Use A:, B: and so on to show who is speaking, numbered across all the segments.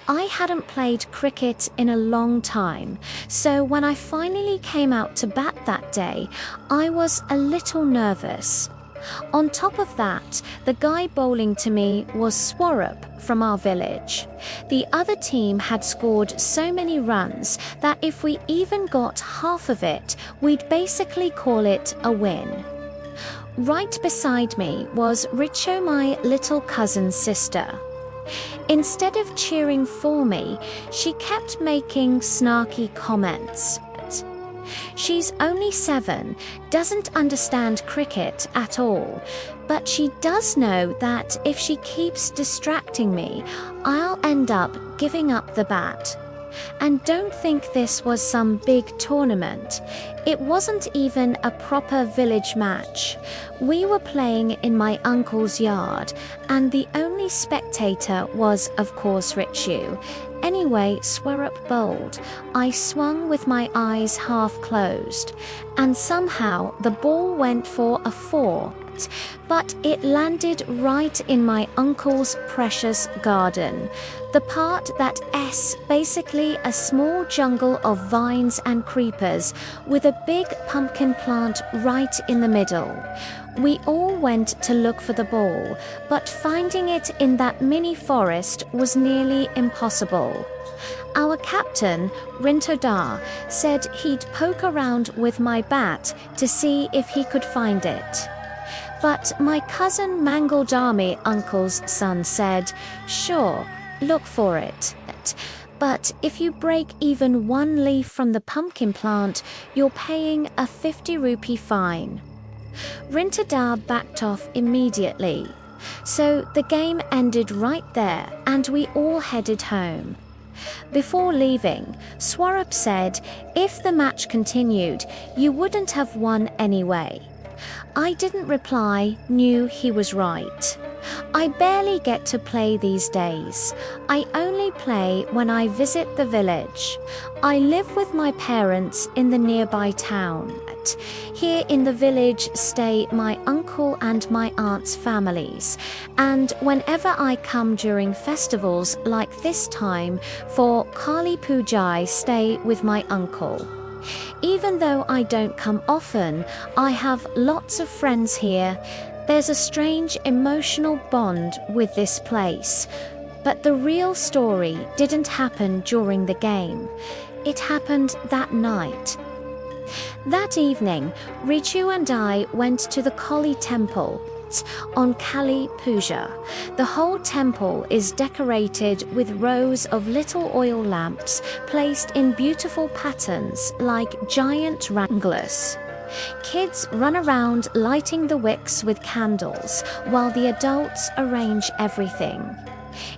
A: I hadn't played cricket in a long time, so when I finally came out to bat that day, I was a little nervous. On top of that, the guy bowling to me was Swarup from our village. The other team had scored so many runs that if we even got half of it, we'd basically call it a win. Right beside me was Richo, my little cousin's sister. Instead of cheering for me, she kept making snarky comments. She's only 7, doesn't understand cricket at all, but she does know that if she keeps distracting me, I'll end up giving up the bat. And don't think this was some big tournament. It wasn't even a proper village match. We were playing in my uncle's yard, and the only spectator was, of course, Richu. Anyway, Swarup bowled. I swung with my eyes half closed, and somehow the ball went for a 4. But it landed right in my uncle's precious garden, the part that's basically a small jungle of vines and creepers with a big pumpkin plant right in the middle. We all went to look for the ball, but finding it in that mini forest was nearly impossible. Our captain, Rintodar, said he'd poke around with my bat to see if he could find it. But my cousin Mangoldami, uncle's son, said, "Sure, look for it. But if you break even one leaf from the pumpkin plant, you're paying a 50 rupee fine." Rintodar backed off immediately. So the game ended right there, and we all headed home. Before leaving, Swarup said, if the match continued, you wouldn't have won anyway. I didn't reply, knew he was right. I barely get to play these days. I only play when I visit the village. I live with my parents in the nearby town. Here in the village stay my uncle and my aunt's families, and whenever I come during festivals like this time for Kali Puja, I stay with my uncle. Even though I don't come often, I have lots of friends here. There's a strange emotional bond with this place. But the real story didn't happen during the game. It happened that night. That evening, Richu and I went to the Kali temple on Kali Puja. The whole temple is decorated with rows of little oil lamps placed in beautiful patterns like giant wranglers. Kids run around lighting the wicks with candles while the adults arrange everything.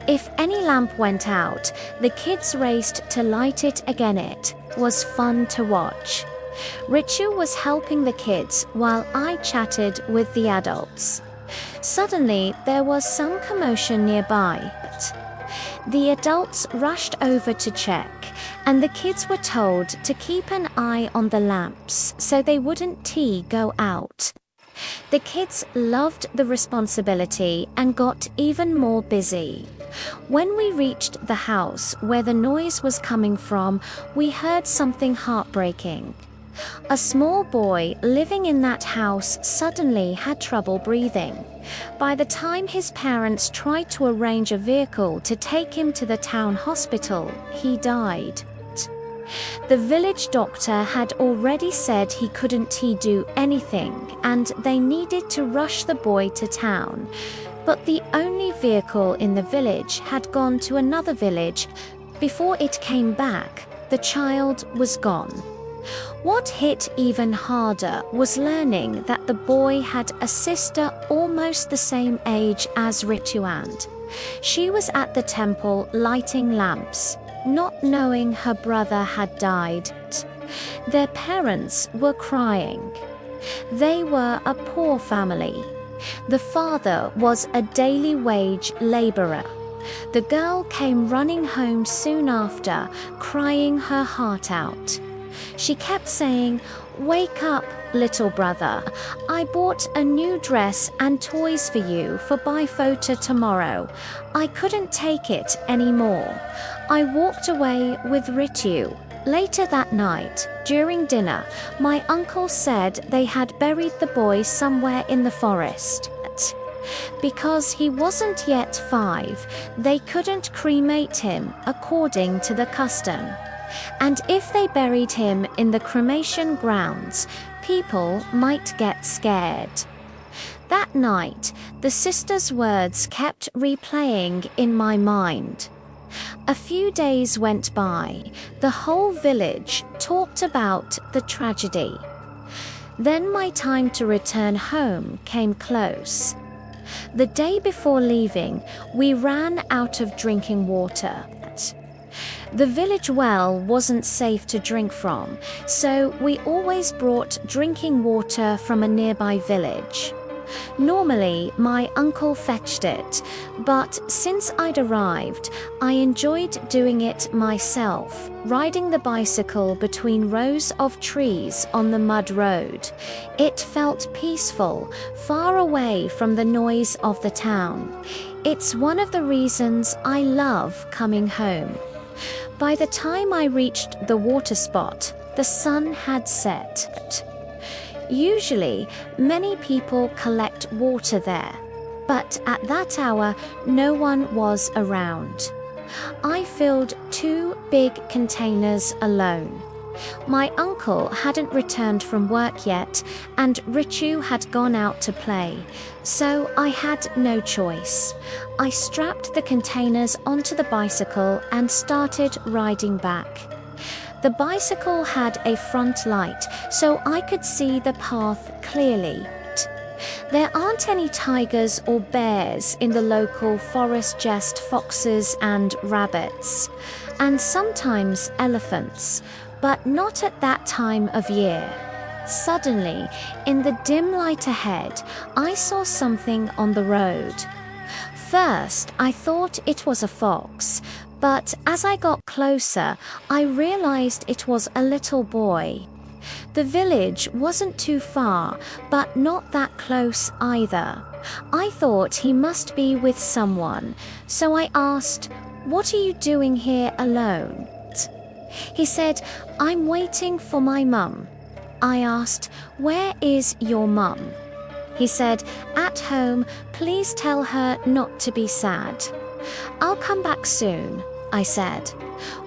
A: If any lamp went out, the kids raced to light it again. It was fun to watch. Richu was helping the kids while I chatted with the adults. Suddenly, there was some commotion nearby. The adults rushed over to check, and the kids were told to keep an eye on the lamps so they wouldn't go out. The kids loved the responsibility and got even more busy. When we reached the house where the noise was coming from, we heard something heartbreaking. A small boy living in that house suddenly had trouble breathing. By the time his parents tried to arrange a vehicle to take him to the town hospital, he died. The village doctor had already said he couldn't do anything, and they needed to rush the boy to town. But the only vehicle in the village had gone to another village. Before it came back, the child was gone. What hit even harder was learning that the boy had a sister almost the same age as Rituand. She was at the temple lighting lamps, not knowing her brother had died. Their parents were crying. They were a poor family. The father was a daily wage laborer. The girl came running home soon after, crying her heart out. She kept saying, "Wake up, little brother. I bought a new dress and toys for you for photo tomorrow." I couldn't take it anymore. I walked away with Ritu. Later that night, during dinner, my uncle said they had buried the boy somewhere in the forest. Because he wasn't yet 5, they couldn't cremate him according to the custom. And if they buried him in the cremation grounds, people might get scared. That night, the sister's words kept replaying in my mind. A few days went by. The whole village talked about the tragedy. Then my time to return home came close. The day before leaving, we ran out of drinking water. The village well wasn't safe to drink from, so we always brought drinking water from a nearby village. Normally, my uncle fetched it, but since I'd arrived, I enjoyed doing it myself, riding the bicycle between rows of trees on the mud road. It felt peaceful, far away from the noise of the town. It's one of the reasons I love coming home. By the time I reached the water spot, the sun had set. Usually, many people collect water there, but at that hour, no one was around. I filled 2 big containers alone. My uncle hadn't returned from work yet, and Ritu had gone out to play, so I had no choice. I strapped the containers onto the bicycle and started riding back. The bicycle had a front light, so I could see the path clearly. There aren't any tigers or bears in the local forest, just foxes and rabbits, and sometimes elephants, but not at that time of year. Suddenly, in the dim light ahead, I saw something on the road. First, I thought it was a fox, but as I got closer, I realized it was a little boy. The village wasn't too far, but not that close either. I thought he must be with someone, so I asked, "What are you doing here alone?" He said, "I'm waiting for my mum." I asked, "Where is your mum?" He said, "At home, please tell her not to be sad." "I'll come back soon," I said.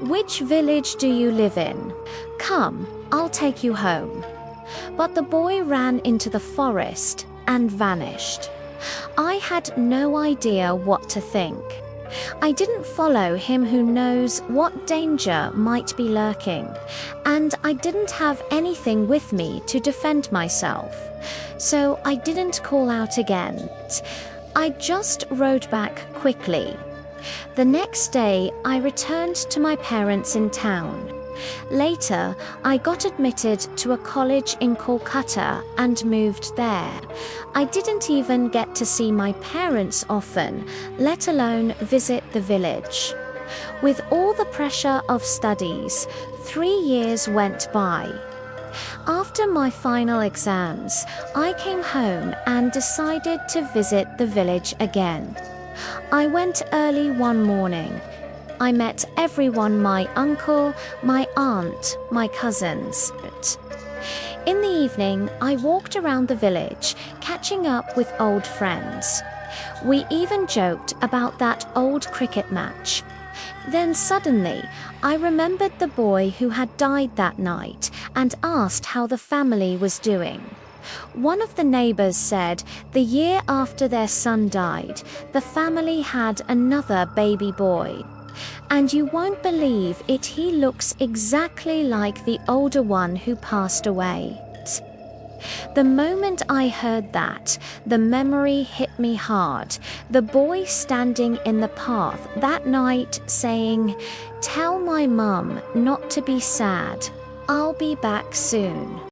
A: "Which village do you live in? Come, I'll take you home." But the boy ran into the forest and vanished. I had no idea what to think. I didn't follow him who knows what danger might be lurking, and I didn't have anything with me to defend myself, so I didn't call out again. I just rode back quickly. The next day, I returned to my parents in town. Later, I got admitted to a college in Kolkata and moved there. I didn't even get to see my parents often, let alone visit the village. With all the pressure of studies, 3 years went by. After my final exams, I came home and decided to visit the village again. I went early one morning. I met everyone, my uncle, my aunt, my cousins. In the evening, I walked around the village, catching up with old friends. We even joked about that old cricket match. Then suddenly, I remembered the boy who had died that night and asked how the family was doing. One of the neighbors said the year after their son died, the family had another baby boy. And you won't believe it, he looks exactly like the older one who passed away. The moment I heard that, the memory hit me hard. The boy standing in the path that night saying, "Tell my mum not to be sad. I'll be back soon."